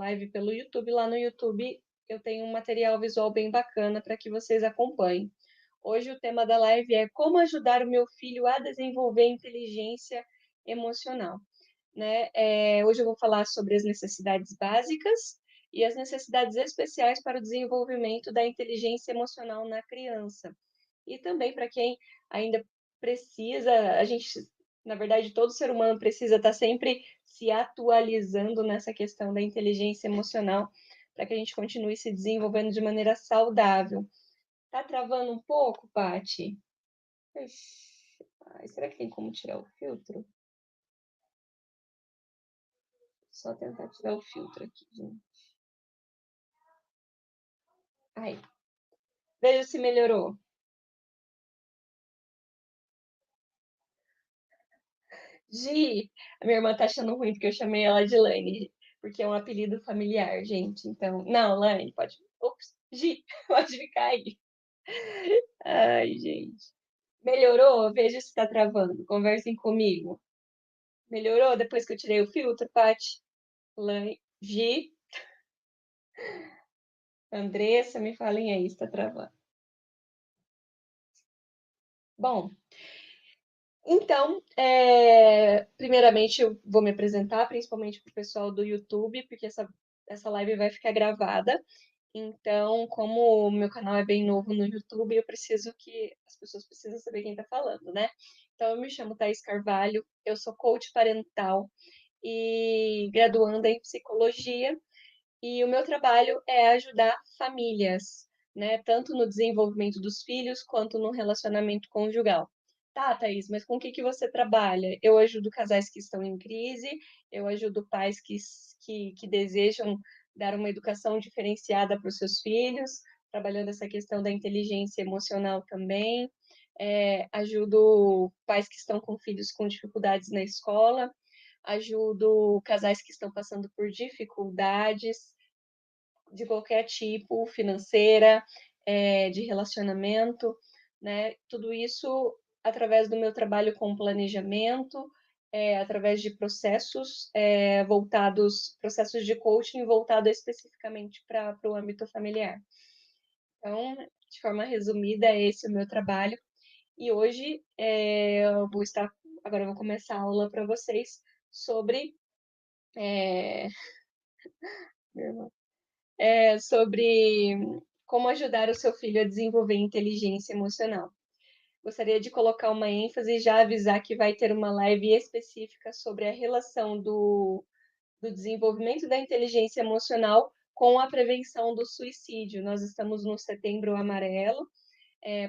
live pelo YouTube. Lá no YouTube eu tenho um material visual bem bacana para que vocês acompanhem. Hoje o tema da live é como ajudar o meu filho a desenvolver inteligência emocional, né? Hoje eu vou falar sobre as necessidades básicas e as necessidades especiais para o desenvolvimento da inteligência emocional na criança. E também para quem ainda precisa, a gente, na verdade, todo ser humano precisa estar sempre se atualizando nessa questão da inteligência emocional, para que a gente continue se desenvolvendo de maneira saudável. Tá travando um pouco, Paty? Ixi, ai, será que tem como tirar o filtro? Só tentar tirar o filtro aqui, gente. Aí, veja se melhorou. Gi, a minha irmã tá achando ruim porque eu chamei ela de Lane, porque é um apelido familiar, gente. Então, não, Lane, pode. Ops, Gi, pode ficar aí. Ai, gente. Melhorou? Veja se tá travando. Conversem comigo. Melhorou depois que eu tirei o filtro, Paty? Lane, Gi, Andressa, me falem aí se tá travando. Bom, então, primeiramente eu vou me apresentar, principalmente para o pessoal do YouTube, porque essa live vai ficar gravada. Então, como o meu canal é bem novo no YouTube, eu preciso que as pessoas precisam saber quem está falando, né? Então, eu me chamo Thaís Carvalho, eu sou coach parental e graduanda em psicologia, e o meu trabalho é ajudar famílias, né? Tanto no desenvolvimento dos filhos quanto no relacionamento conjugal. Tá, Thaís, mas com o que que você trabalha? Eu ajudo casais que estão em crise, eu ajudo pais que desejam dar uma educação diferenciada para os seus filhos, trabalhando essa questão da inteligência emocional também. Ajudo pais que estão com filhos com dificuldades na escola, ajudo casais que estão passando por dificuldades de qualquer tipo, financeira, de relacionamento, né? Tudo isso através do meu trabalho com planejamento, através de processos processos de coaching voltado especificamente para o âmbito familiar. Então, de forma resumida, esse é o meu trabalho. E hoje agora eu vou começar a aula para vocês sobre é, sobre como ajudar o seu filho a desenvolver inteligência emocional. Gostaria de colocar uma ênfase e já avisar que vai ter uma live específica sobre a relação do desenvolvimento da inteligência emocional com a prevenção do suicídio. Nós estamos no Setembro Amarelo,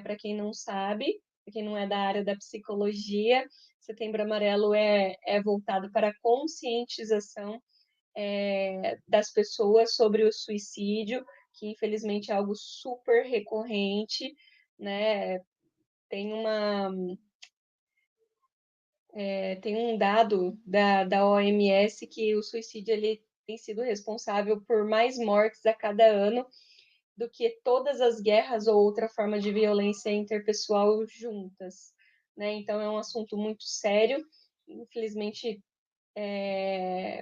para quem não sabe, para quem não é da área da psicologia, Setembro Amarelo é voltado para a conscientização das pessoas sobre o suicídio, que infelizmente é algo super recorrente, né? Tem uma tem um dado da OMS que o suicídio ele tem sido responsável por mais mortes a cada ano do que todas as guerras ou outra forma de violência interpessoal juntas, né? Então é um assunto muito sério. Infelizmente,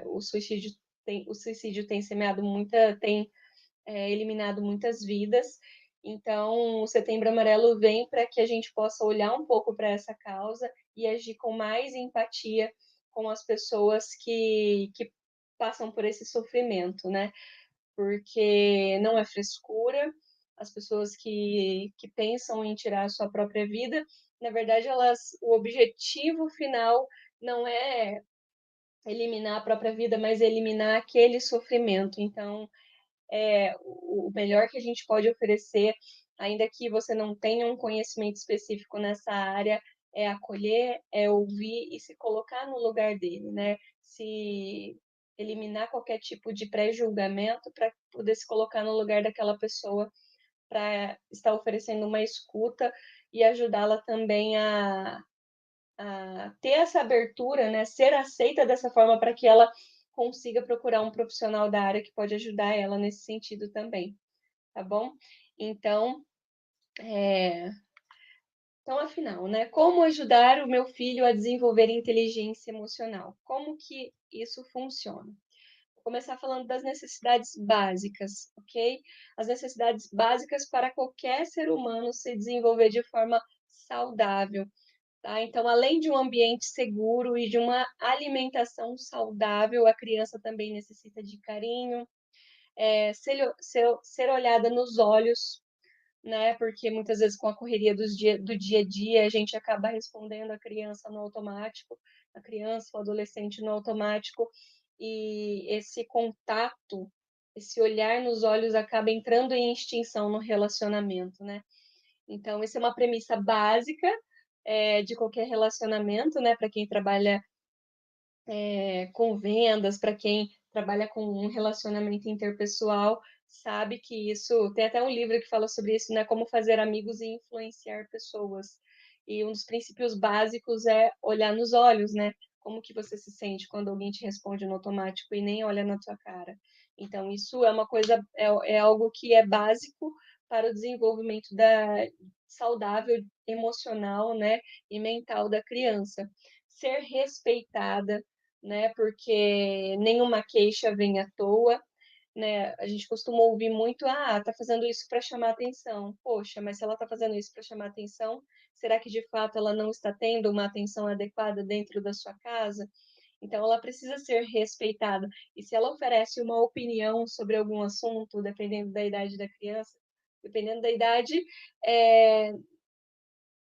o suicídio tem semeado eliminado muitas vidas. Então, o Setembro Amarelo vem para que a gente possa olhar um pouco para essa causa e agir com mais empatia com as pessoas que passam por esse sofrimento, né? Porque não é frescura, as pessoas que pensam em tirar a sua própria vida, na verdade, o objetivo final não é eliminar a própria vida, mas eliminar aquele sofrimento. Então, o melhor que a gente pode oferecer, ainda que você não tenha um conhecimento específico nessa área, é acolher, é ouvir e se colocar no lugar dele, né? Se eliminar qualquer tipo de pré-julgamento para poder se colocar no lugar daquela pessoa para estar oferecendo uma escuta e ajudá-la também a ter essa abertura, né? Ser aceita dessa forma para que ela consiga procurar um profissional da área que pode ajudar ela nesse sentido também, tá bom? Então, afinal, né? Como ajudar o meu filho a desenvolver inteligência emocional? Como que isso funciona? começar falando das necessidades básicas, ok? As necessidades básicas para qualquer ser humano se desenvolver de forma saudável, tá? Então, além de um ambiente seguro e de uma alimentação saudável, a criança também necessita de carinho, ser olhada nos olhos, né? Porque muitas vezes com a correria do dia a dia, a gente acaba respondendo a criança no automático, a criança, o adolescente no automático, e esse contato, esse olhar nos olhos acaba entrando em extinção no relacionamento, né? Então, isso é uma premissa básica, de qualquer relacionamento, né? Para quem trabalha com vendas, para quem trabalha com um relacionamento interpessoal, sabe que isso. Tem até um livro que fala sobre isso, né? Como fazer amigos e influenciar pessoas. E um dos princípios básicos é olhar nos olhos, né? Como que você se sente quando alguém te responde no automático e nem olha na tua cara. Então, isso é uma coisa, é algo que é básico para o desenvolvimento saudável emocional, né, e mental da criança. Ser respeitada, né? Porque nenhuma queixa vem à toa, né? A gente costuma ouvir muito, tá fazendo isso para chamar atenção. Poxa, mas se ela tá fazendo isso para chamar atenção, será que de fato ela não está tendo uma atenção adequada dentro da sua casa? Então ela precisa ser respeitada. E se ela oferece uma opinião sobre algum assunto, dependendo da idade da criança, dependendo da idade, é,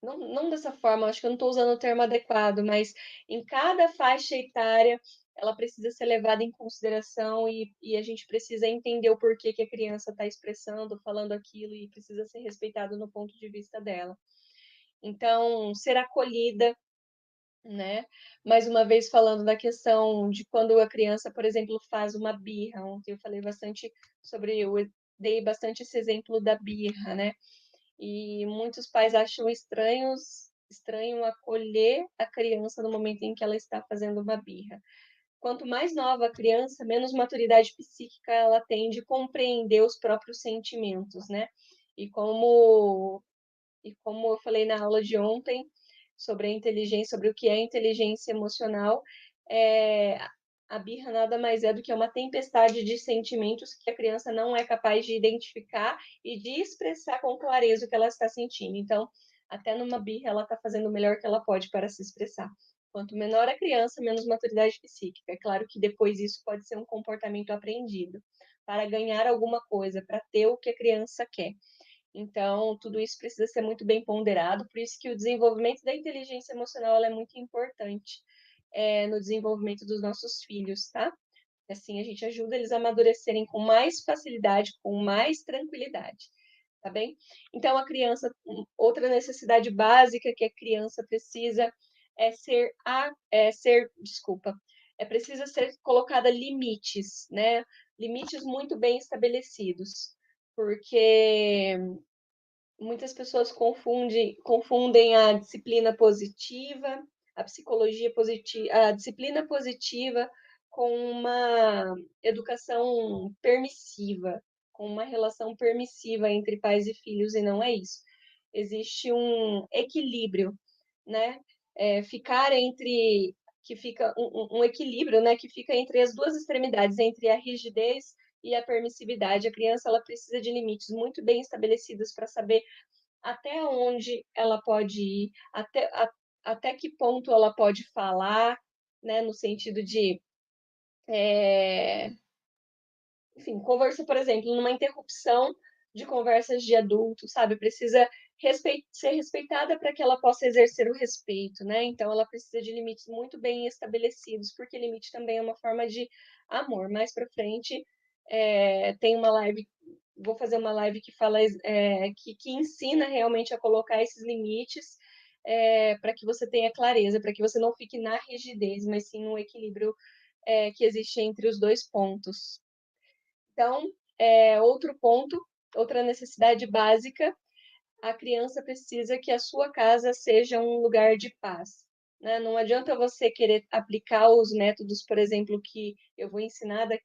não dessa forma, acho que eu não estou usando o termo adequado, mas em cada faixa etária ela precisa ser levada em consideração e a gente precisa entender o porquê que a criança está expressando, falando aquilo e precisa ser respeitado no ponto de vista dela. Então, ser acolhida, né? Mais uma vez falando da questão de quando a criança, por exemplo, faz uma birra. Ontem eu falei bastante sobre, eu dei bastante esse exemplo da birra, né? E muitos pais acham estranho acolher a criança no momento em que ela está fazendo uma birra. Quanto mais nova a criança, menos maturidade psíquica ela tem de compreender os próprios sentimentos, né? E como, e como eu falei na aula de ontem sobre a inteligência, sobre o que é inteligência emocional, é, a birra nada mais é do que uma tempestade de sentimentos que a criança não é capaz de identificar e de expressar com clareza o que ela está sentindo. Então, até numa birra, ela está fazendo o melhor que ela pode para se expressar. Quanto menor a criança, menos maturidade psíquica. É claro que depois isso pode ser um comportamento aprendido para ganhar alguma coisa, para ter o que a criança quer. Então, tudo isso precisa ser muito bem ponderado, por isso que o desenvolvimento da inteligência emocional é muito importante no desenvolvimento dos nossos filhos, tá? Assim, a gente ajuda eles a amadurecerem com mais facilidade, com mais tranquilidade, tá bem? Então, a criança, outra necessidade básica que a criança precisa desculpa, precisa ser colocada limites, né? Limites muito bem estabelecidos, porque muitas pessoas confundem a disciplina positiva, a psicologia positiva, a disciplina positiva com uma educação permissiva, com uma relação permissiva entre pais e filhos, e não é isso. Existe um equilíbrio, né? Ficar entre que fica um equilíbrio, né, que fica entre as duas extremidades, entre a rigidez e a permissividade. A criança ela precisa de limites muito bem estabelecidos para saber até onde ela pode ir, até que ponto ela pode falar, né, no sentido de, é, enfim, conversa, por exemplo, numa interrupção de conversas de adultos, sabe? Precisa ser respeitada para que ela possa exercer o respeito, né? Então, ela precisa de limites muito bem estabelecidos, porque limite também é uma forma de amor. Mais para frente, tem uma live, vou fazer uma live que fala que ensina realmente a colocar esses limites para que você tenha clareza, para que você não fique na rigidez, mas sim no equilíbrio que existe entre os dois pontos. Então, outro ponto, outra necessidade básica, a criança precisa que a sua casa seja um lugar de paz. Né? Não adianta você querer aplicar os métodos, por exemplo, que eu vou ensinar daqui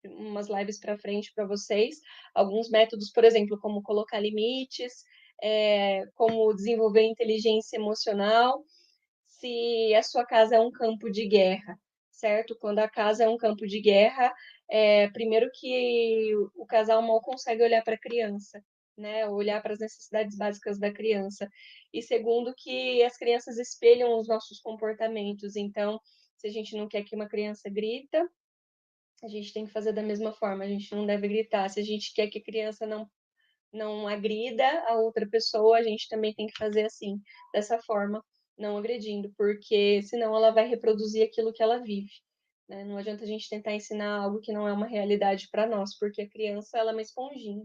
umas lives para frente para vocês, alguns métodos, por exemplo, como colocar limites, como desenvolver inteligência emocional, se a sua casa é um campo de guerra, certo? Quando a casa é um campo de guerra, primeiro que o casal mal consegue olhar para a criança, né? Olhar para as necessidades básicas da criança. E segundo que as crianças espelham os nossos comportamentos. Então, se a gente não quer que uma criança grita, a gente tem que fazer da mesma forma. A gente não deve gritar. Se a gente quer que a criança não agrida a outra pessoa, a gente também tem que fazer assim, dessa forma, não agredindo, porque senão ela vai reproduzir aquilo que ela vive. Né? Não adianta a gente tentar ensinar algo que não é uma realidade para nós, porque a criança ela é uma esponjinha.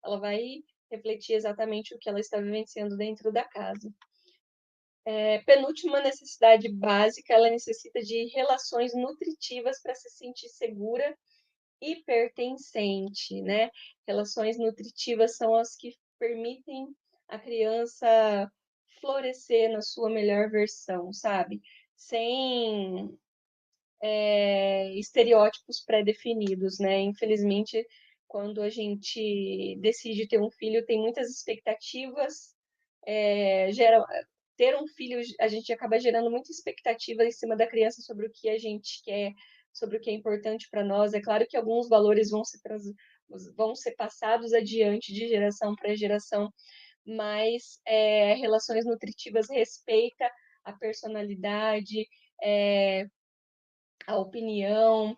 Ela vai refletir exatamente o que ela está vivenciando dentro da casa. Penúltima necessidade básica, ela necessita de relações nutritivas para se sentir segura e pertencente, né? Relações nutritivas são as que permitem a criança florescer na sua melhor versão, sabe? Sem estereótipos pré-definidos, né? Infelizmente, quando a gente decide ter um filho, tem muitas expectativas, gera, ter um filho, a gente acaba gerando muita expectativa em cima da criança sobre o que a gente quer, sobre o que é importante para nós. É claro que alguns valores vão ser passados adiante de geração para geração, mas relações nutritivas respeita a personalidade, a opinião,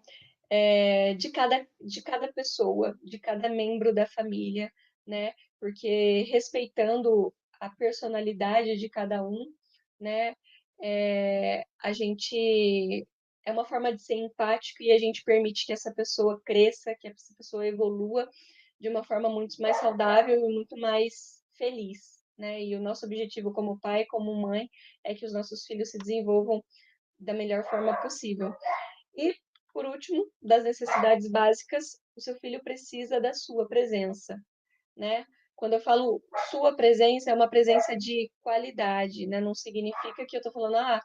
de cada pessoa, de cada membro da família, né? Porque respeitando a personalidade de cada um, né? A gente é uma forma de ser empático e a gente permite que essa pessoa cresça, que essa pessoa evolua de uma forma muito mais saudável e muito mais feliz, né? E o nosso objetivo como pai, como mãe, é que os nossos filhos se desenvolvam da melhor forma possível. E, por último, das necessidades básicas, o seu filho precisa da sua presença, né? Quando eu falo sua presença, é uma presença de qualidade, né? Não significa que eu estou falando,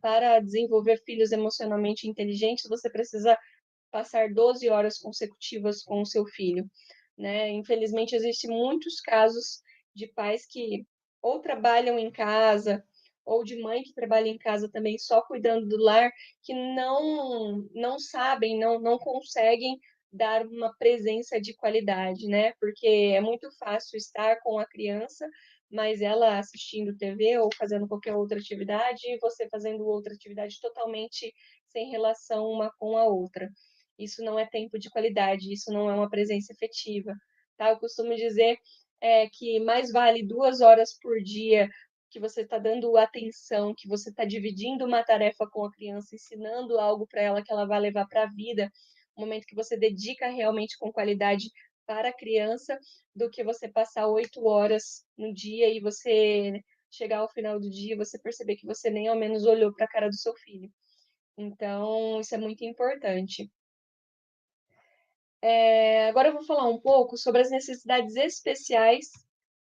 para desenvolver filhos emocionalmente inteligentes, você precisa passar 12 horas consecutivas com o seu filho, né? Infelizmente, existem muitos casos de pais que ou trabalham em casa, ou de mãe que trabalha em casa também só cuidando do lar, que não sabem, não conseguem dar uma presença de qualidade, né? Porque é muito fácil estar com a criança, mas ela assistindo TV ou fazendo qualquer outra atividade e você fazendo outra atividade totalmente sem relação uma com a outra. Isso não é tempo de qualidade, isso não é uma presença efetiva, tá? Eu costumo dizer que mais vale 2 horas por dia que você está dando atenção, que você está dividindo uma tarefa com a criança, ensinando algo para ela que ela vai levar para a vida, um momento que você dedica realmente com qualidade para a criança, do que você passar 8 horas no dia e você chegar ao final do dia e você perceber que você nem ao menos olhou para a cara do seu filho. Então, isso é muito importante. Agora eu vou falar um pouco sobre as necessidades especiais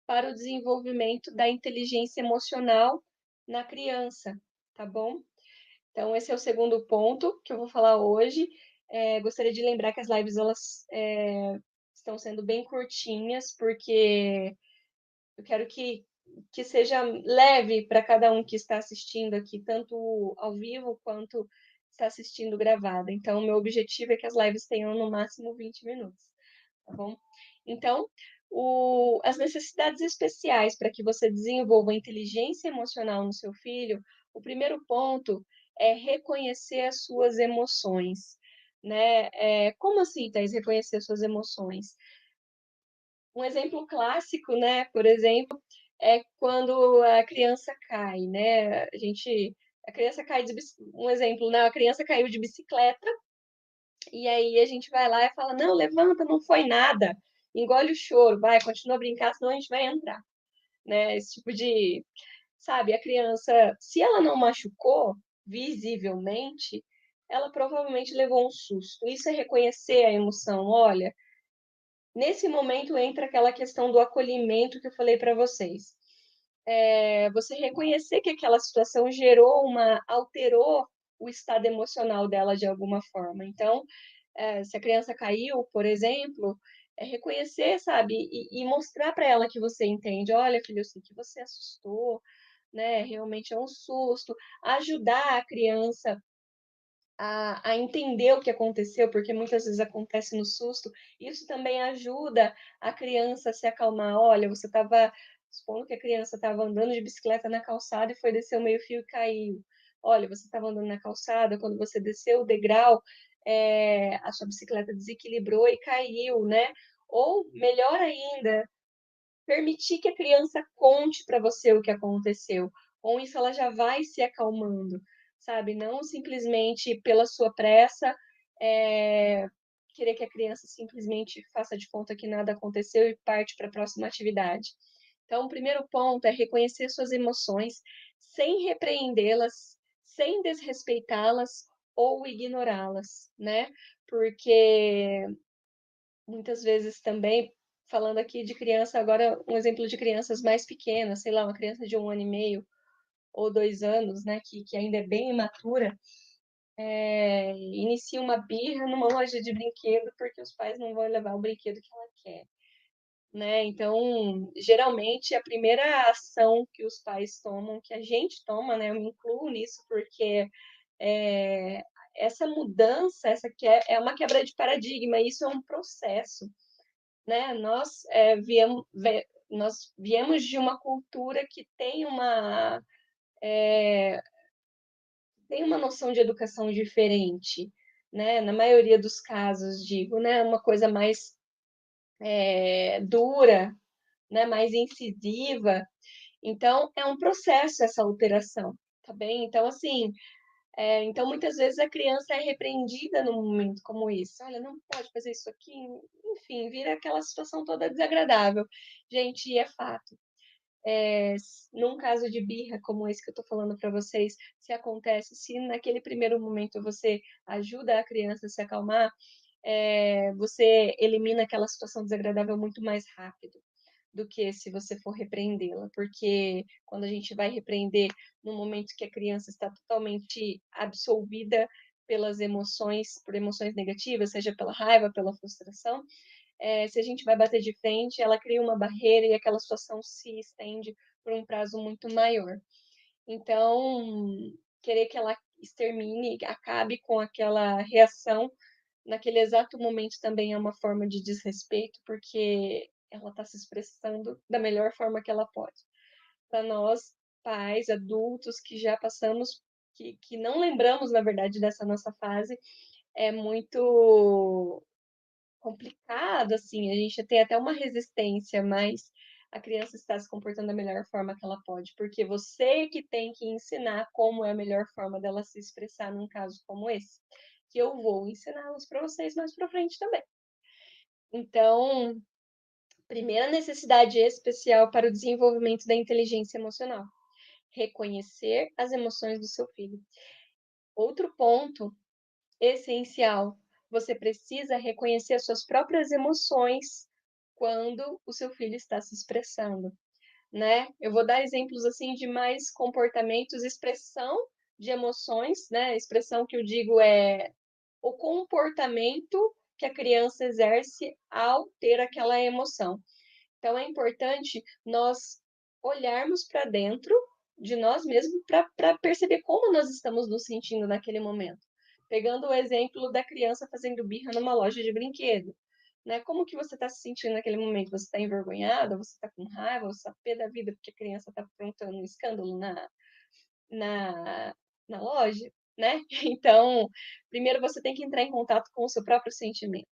para o desenvolvimento da inteligência emocional na criança, tá bom? Então, esse é o segundo ponto que eu vou falar hoje. Gostaria de lembrar que as lives elas estão sendo bem curtinhas, porque eu quero que seja leve para cada um que está assistindo aqui, tanto ao vivo quanto está assistindo gravada. Então, o meu objetivo é que as lives tenham no máximo 20 minutos, tá bom? Então, as necessidades especiais para que você desenvolva a inteligência emocional no seu filho, o primeiro ponto é reconhecer as suas emoções, né? Como assim, Thais, reconhecer as suas emoções? Um exemplo clássico, né, por exemplo, é quando a criança cai, né? A criança cai um exemplo, né? A criança caiu de bicicleta e aí a gente vai lá e fala: "Não, levanta, não foi nada". Engole o choro, vai, continua a brincar, senão a gente vai entrar, né? Esse tipo de, sabe, a criança, se ela não machucou visivelmente, ela provavelmente levou um susto. Isso é reconhecer a emoção. Olha, nesse momento entra aquela questão do acolhimento que eu falei para vocês. Você reconhecer que aquela situação alterou o estado emocional dela de alguma forma. Então, se a criança caiu, por exemplo, reconhecer, sabe, e mostrar para ela que você entende. Olha, filho, eu sei que você assustou, né? Realmente é um susto. Ajudar a criança a entender o que aconteceu, porque muitas vezes acontece no susto. Isso também ajuda a criança a se acalmar. Olha, você estava, supondo que a criança estava andando de bicicleta na calçada e foi descer o meio-fio e caiu. Olha, você estava andando na calçada, quando você desceu o degrau, a sua bicicleta desequilibrou e caiu, né? Ou, melhor ainda, permitir que a criança conte para você o que aconteceu. Com isso, ela já vai se acalmando, sabe? Não simplesmente pela sua pressa, eh, querer que a criança simplesmente faça de conta que nada aconteceu e parte para a próxima atividade. Então, o primeiro ponto é reconhecer suas emoções sem repreendê-las, sem desrespeitá-las ou ignorá-las, né? Porque muitas vezes também, falando aqui de criança, agora um exemplo de crianças mais pequenas, sei lá, uma criança de 1 ano e meio ou 2 anos, né, que ainda é bem imatura, inicia uma birra numa loja de brinquedo porque os pais não vão levar o brinquedo que ela quer, né. Então, geralmente, a primeira ação que os pais tomam, que a gente toma, né, eu me incluo nisso, porque, eh, essa mudança, essa é uma quebra de paradigma, isso é um processo. Né, nós viemos de uma cultura que tem uma noção de educação diferente, né, na maioria dos casos digo, né, uma coisa mais, dura, né, mais incisiva, então é um processo essa alteração, tá bem? Então assim, então muitas vezes a criança é repreendida num momento como esse: "Olha, não pode fazer isso aqui", enfim, vira aquela situação toda desagradável. Gente, e é fato, num caso de birra como esse que eu estou falando para vocês, se naquele primeiro momento você ajuda a criança a se acalmar, você elimina aquela situação desagradável muito mais rápido do que se você for repreendê-la, porque quando a gente vai repreender no momento que a criança está totalmente absolvida pelas emoções, por emoções negativas, seja pela raiva, pela frustração, se a gente vai bater de frente, ela cria uma barreira e aquela situação se estende por um prazo muito maior. Então, querer que ela extermine, acabe com aquela reação naquele exato momento também é uma forma de desrespeito, porque ela está se expressando da melhor forma que ela pode. Para nós, pais, adultos que já passamos, que não lembramos, na verdade, dessa nossa fase, é muito complicado, assim, a gente tem até uma resistência, mas a criança está se comportando da melhor forma que ela pode, porque você que tem que ensinar como é a melhor forma dela se expressar num caso como esse, que eu vou ensiná-los para vocês mais para frente também. Então, primeira necessidade especial para o desenvolvimento da inteligência emocional: reconhecer as emoções do seu filho. Outro ponto essencial, você precisa reconhecer as suas próprias emoções quando o seu filho está se expressando, né. Eu vou dar exemplos, assim, de mais comportamentos, expressão de emoções, né, expressão que eu digo é o comportamento que a criança exerce ao ter aquela emoção. Então é importante nós olharmos para dentro de nós mesmos para perceber como nós estamos nos sentindo naquele momento. Pegando o exemplo da criança fazendo birra numa loja de brinquedo, né? Como que você está se sentindo naquele momento? Você está envergonhada? Você está com raiva? Você está pé da vida porque a criança está aprontando um escândalo na, na loja, né? Então, primeiro você tem que entrar em contato com o seu próprio sentimento.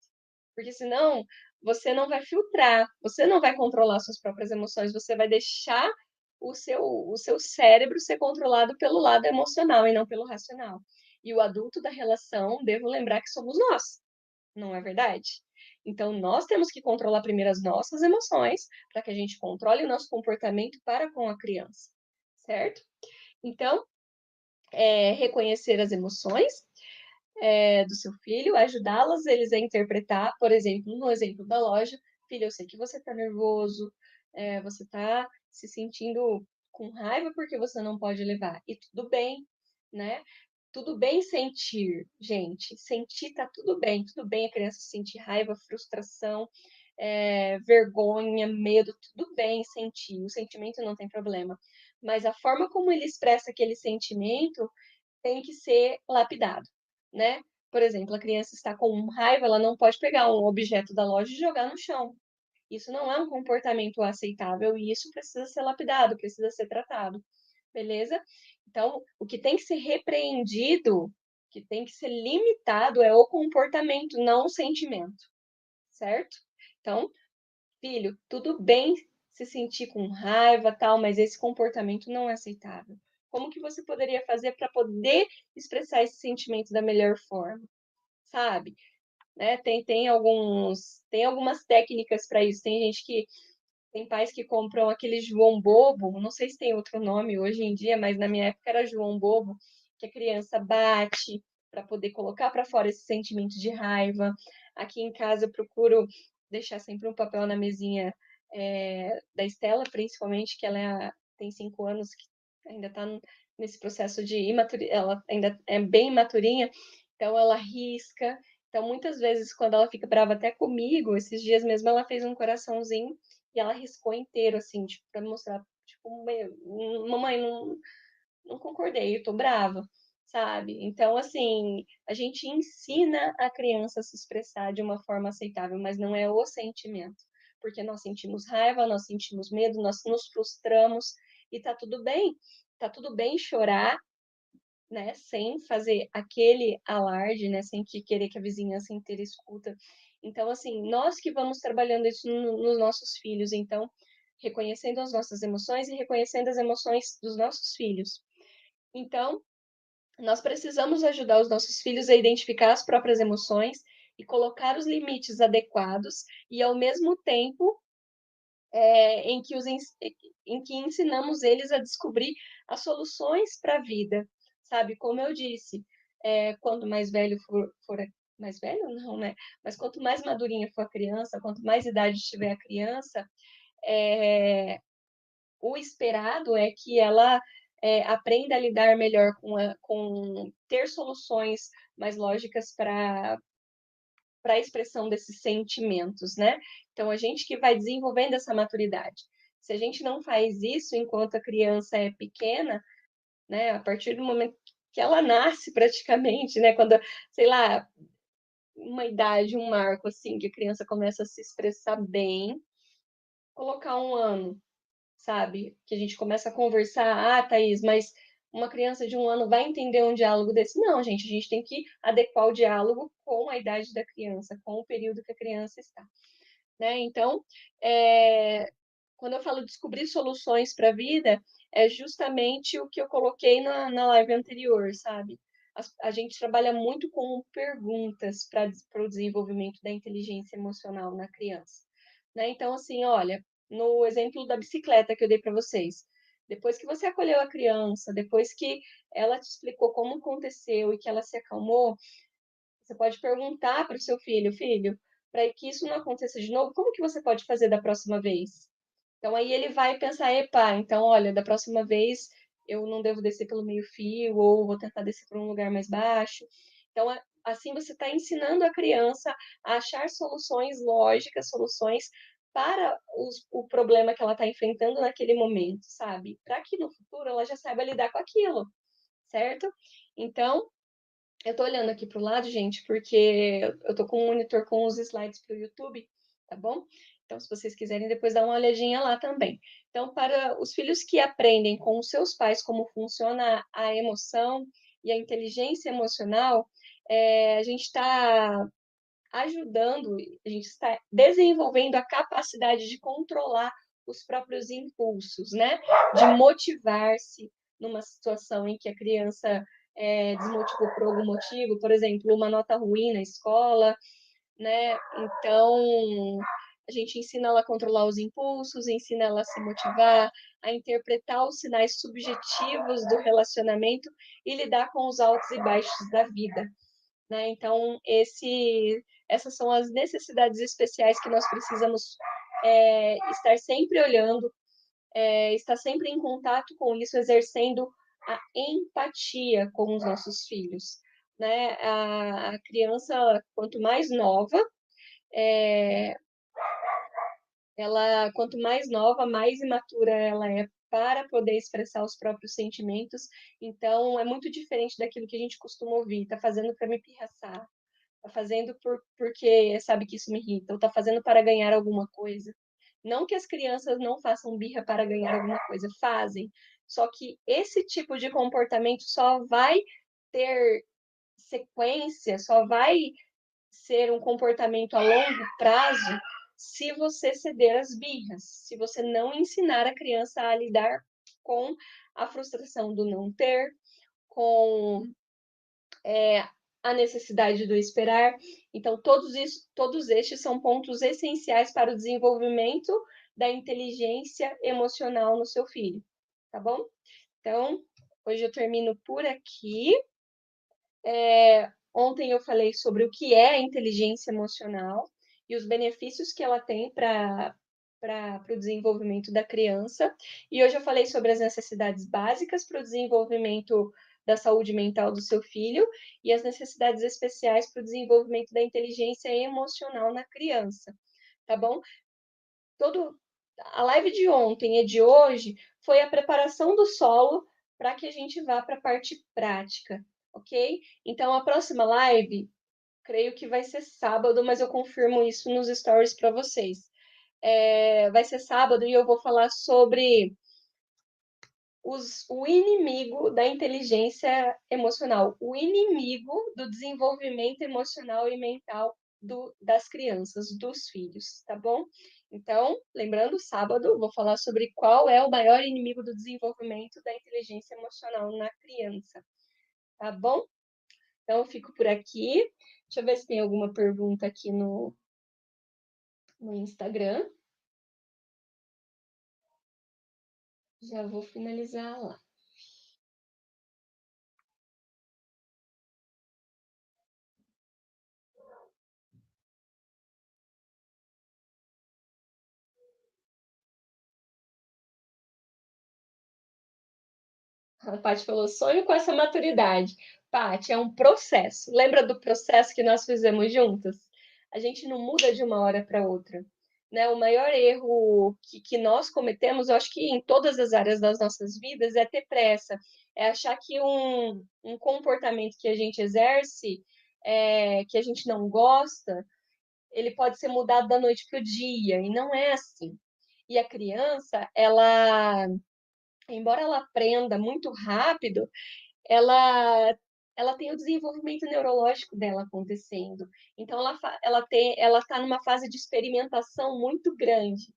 Porque senão você não vai filtrar, você não vai controlar suas próprias emoções, você vai deixar o seu cérebro ser controlado pelo lado emocional e não pelo racional. E o adulto da relação, devo lembrar que somos nós, não é verdade? Então nós temos que controlar primeiro as nossas emoções, para que a gente controle o nosso comportamento para com a criança, certo? Então, reconhecer as emoções do seu filho, ajudá-las eles a interpretar, por exemplo, no exemplo da loja: "Filho, eu sei que você está nervoso, você está se sentindo com raiva porque você não pode levar, e tudo bem, né, tudo bem sentir, gente, sentir tá tudo bem a criança sentir raiva, frustração, vergonha, medo, tudo bem sentir, o sentimento não tem problema, mas a forma como ele expressa aquele sentimento tem que ser lapidado. né? Por exemplo, a criança está com raiva, ela não pode pegar um objeto da loja e jogar no chão. Isso não é um comportamento aceitável e isso precisa ser lapidado, precisa ser tratado, beleza? Então, o que tem que ser repreendido, o que tem que ser limitado é o comportamento, não o sentimento, certo? Então, filho, tudo bem se sentir com raiva, tal, mas esse comportamento não é aceitável. Como que você poderia fazer para poder expressar esse sentimento da melhor forma, sabe? Né? Tem algumas técnicas para isso. Tem gente que tem pais que compram aquele João Bobo, não sei se tem outro nome hoje em dia, mas na minha época era João Bobo, que a criança bate para poder colocar para fora esse sentimento de raiva. Aqui em casa eu procuro deixar sempre um papel na mesinha da Estela, principalmente, que tem 5 anos, que ainda está nesse processo de imaturidade, ela ainda é bem imaturinha, então ela risca. Então, muitas vezes, quando ela fica brava até comigo, esses dias mesmo ela fez um coraçãozinho e ela riscou inteiro, assim, tipo, pra mostrar, tipo, mamãe, não concordei, eu tô brava, sabe? Então, assim, a gente ensina a criança a se expressar de uma forma aceitável, mas não é o sentimento. Porque nós sentimos raiva, nós sentimos medo, nós nos frustramos e tá tudo bem chorar, né, sem fazer aquele alarde, né, sem querer que a vizinhança inteira escuta. Então, assim, nós que vamos trabalhando isso nos nossos filhos, então, reconhecendo as nossas emoções e reconhecendo as emoções dos nossos filhos. Então, nós precisamos ajudar os nossos filhos a identificar as próprias emoções e colocar os limites adequados e, ao mesmo tempo, em que em que ensinamos eles a descobrir as soluções para a vida, sabe? Como eu disse, quanto mais velho mais velho não, né? Mas quanto mais madurinha for a criança, quanto mais idade tiver a criança, é, o esperado é que ela aprenda a lidar melhor com ter soluções mais lógicas para a expressão desses sentimentos, né? Então, a gente que vai desenvolvendo essa maturidade. Se a gente não faz isso enquanto a criança é pequena, né, a partir do momento que ela nasce praticamente, né, quando, sei lá, uma idade, um marco assim, que a criança começa a se expressar bem, colocar 1 ano, sabe? Que a gente começa a conversar, Thaís, mas uma criança de 1 ano vai entender um diálogo desse? Não, gente, a gente tem que adequar o diálogo com a idade da criança, com o período que a criança está, né? Então, é, quando eu falo descobrir soluções para a vida, é justamente o que eu coloquei na live anterior, sabe? A gente trabalha muito com perguntas para o desenvolvimento da inteligência emocional na criança, né? Então, assim, olha, no exemplo da bicicleta que eu dei para vocês, depois que você acolheu a criança, depois que ela te explicou como aconteceu e que ela se acalmou, você pode perguntar para o seu filho, filho, para que isso não aconteça de novo, como que você pode fazer da próxima vez? Então aí ele vai pensar, epa, então olha, da próxima vez eu não devo descer pelo meio-fio, ou vou tentar descer por um lugar mais baixo. Então, assim você está ensinando a criança a achar soluções lógicas, soluções para o problema que ela está enfrentando naquele momento, sabe? Para que no futuro ela já saiba lidar com aquilo, certo? Então, eu tô olhando aqui pro lado, gente, porque eu tô com um monitor com os slides pro YouTube, tá bom? Então, se vocês quiserem depois dar uma olhadinha lá também. Então, para os filhos que aprendem com os seus pais como funciona a emoção e a inteligência emocional, a gente está ajudando, a gente está desenvolvendo a capacidade de controlar os próprios impulsos, né? De motivar-se numa situação em que a criança desmotivou por algum motivo, por exemplo, uma nota ruim na escola, né? Então, a gente ensina ela a controlar os impulsos, ensina ela a se motivar, a interpretar os sinais subjetivos do relacionamento e lidar com os altos e baixos da vida, né? Então, essas são as necessidades especiais que nós precisamos estar sempre olhando, estar sempre em contato com isso, exercendo a empatia com os nossos filhos, né? A criança, quanto mais nova, quanto mais nova, mais imatura ela é para poder expressar os próprios sentimentos. Então, é muito diferente daquilo que a gente costuma ouvir. Tá fazendo para me pirraçar, tá fazendo porque sabe que isso me irrita, ou tá fazendo para ganhar alguma coisa. Não que as crianças não façam birra para ganhar alguma coisa, fazem. Só que esse tipo de comportamento só vai ter sequência, só vai ser um comportamento a longo prazo se você ceder às birras, se você não ensinar a criança a lidar com a frustração do não ter, com a necessidade do esperar. Então, todos estes são pontos essenciais para o desenvolvimento da inteligência emocional no seu filho, tá bom? Então, hoje eu termino por aqui. Ontem eu falei sobre o que é a inteligência emocional e os benefícios que ela tem para o desenvolvimento da criança. E hoje eu falei sobre as necessidades básicas para o desenvolvimento da saúde mental do seu filho e as necessidades especiais para o desenvolvimento da inteligência emocional na criança, tá bom? A live de ontem e de hoje foi a preparação do solo para que a gente vá para a parte prática, ok? Então, a próxima live, creio que vai ser sábado, mas eu confirmo isso nos stories para vocês. Vai ser sábado e eu vou falar sobre o inimigo da inteligência emocional, o inimigo do desenvolvimento emocional e mental das crianças, dos filhos, tá bom? Então, lembrando, sábado, vou falar sobre qual é o maior inimigo do desenvolvimento da inteligência emocional na criança, tá bom? Então, eu fico por aqui. Deixa eu ver se tem alguma pergunta aqui no Instagram. Já vou finalizar lá. A Paty falou, sonho com essa maturidade. Paty, é um processo. Lembra do processo que nós fizemos juntas? A gente não muda de uma hora para outra. Né? O maior erro que nós cometemos, eu acho que em todas as áreas das nossas vidas, é ter pressa. É achar que um comportamento que a gente exerce, que a gente não gosta, ele pode ser mudado da noite para o dia. E não é assim. E a criança, embora ela aprenda muito rápido, ela ela tem o desenvolvimento neurológico dela acontecendo. Então ela está numa fase de experimentação muito grande,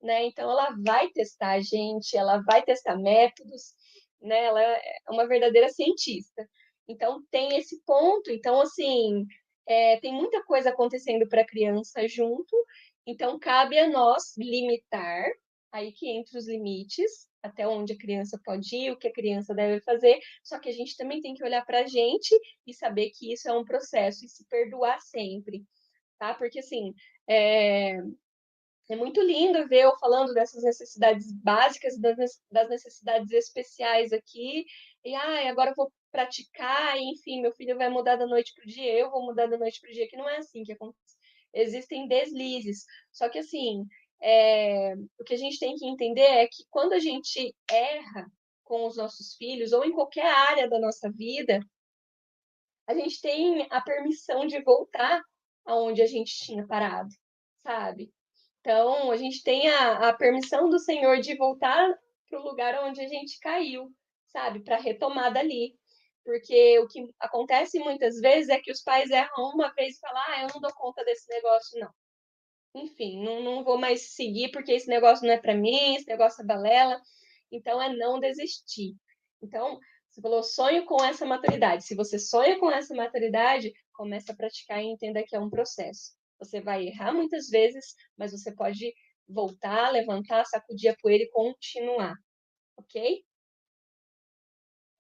né? Então ela vai testar a gente, ela vai testar métodos, né? Ela é uma verdadeira cientista. Então tem esse ponto. Então assim, tem muita coisa acontecendo para a criança junto. Então cabe a nós limitar, aí que entra os limites, até onde a criança pode ir, o que a criança deve fazer. Só que a gente também tem que olhar para a gente e saber que isso é um processo e se perdoar sempre, tá? Porque assim, é, é muito lindo ver eu falando dessas necessidades básicas, das necessidades especiais aqui, e agora eu vou praticar, e, enfim, meu filho vai mudar da noite para o dia, eu vou mudar da noite para o dia, que não é assim que acontece. Existem deslizes. Só que, assim, o que a gente tem que entender é que quando a gente erra com os nossos filhos, ou em qualquer área da nossa vida, a gente tem a permissão de voltar aonde a gente tinha parado, sabe? Então, a gente tem a permissão do Senhor de voltar para o lugar onde a gente caiu, sabe? Para retomar dali. Porque o que acontece muitas vezes é que os pais erram uma vez e falam: eu não dou conta desse negócio, não. Enfim, não vou mais seguir porque esse negócio não é para mim, esse negócio é balela. Então, é não desistir. Então, você falou sonho com essa maturidade. Se você sonha com essa maturidade, comece a praticar e entenda que é um processo. Você vai errar muitas vezes, mas você pode voltar, levantar, sacudir a poeira e continuar, ok?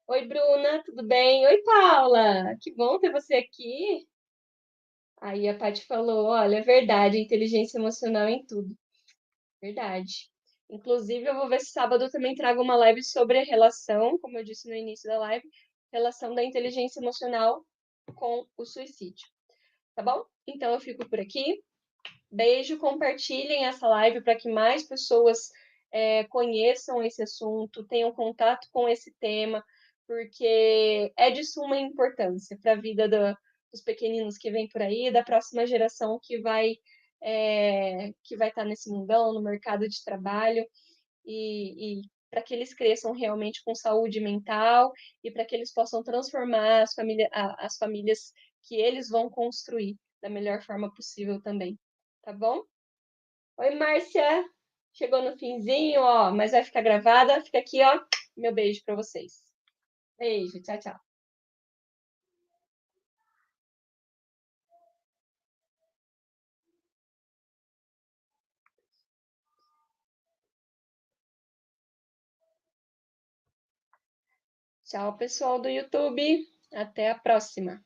Oi, Bruna, tudo bem? Oi, Paula, que bom ter você aqui. Aí a Paty falou, olha, é verdade, inteligência emocional em tudo. Verdade. Inclusive, eu vou ver se sábado eu também trago uma live sobre a relação, como eu disse no início da live, relação da inteligência emocional com o suicídio. Tá bom? Então eu fico por aqui. Beijo, compartilhem essa live para que mais pessoas conheçam esse assunto, tenham contato com esse tema, porque é de suma importância para a vida dos pequeninos que vêm por aí, da próxima geração que vai estar nesse mundão, no mercado de trabalho, e para que eles cresçam realmente com saúde mental e para que eles possam transformar as famílias que eles vão construir da melhor forma possível também, tá bom? Oi, Márcia! Chegou no finzinho, ó, mas vai ficar gravada. Fica aqui, ó, meu beijo para vocês. Beijo, tchau, tchau. Tchau, pessoal do YouTube. Até a próxima.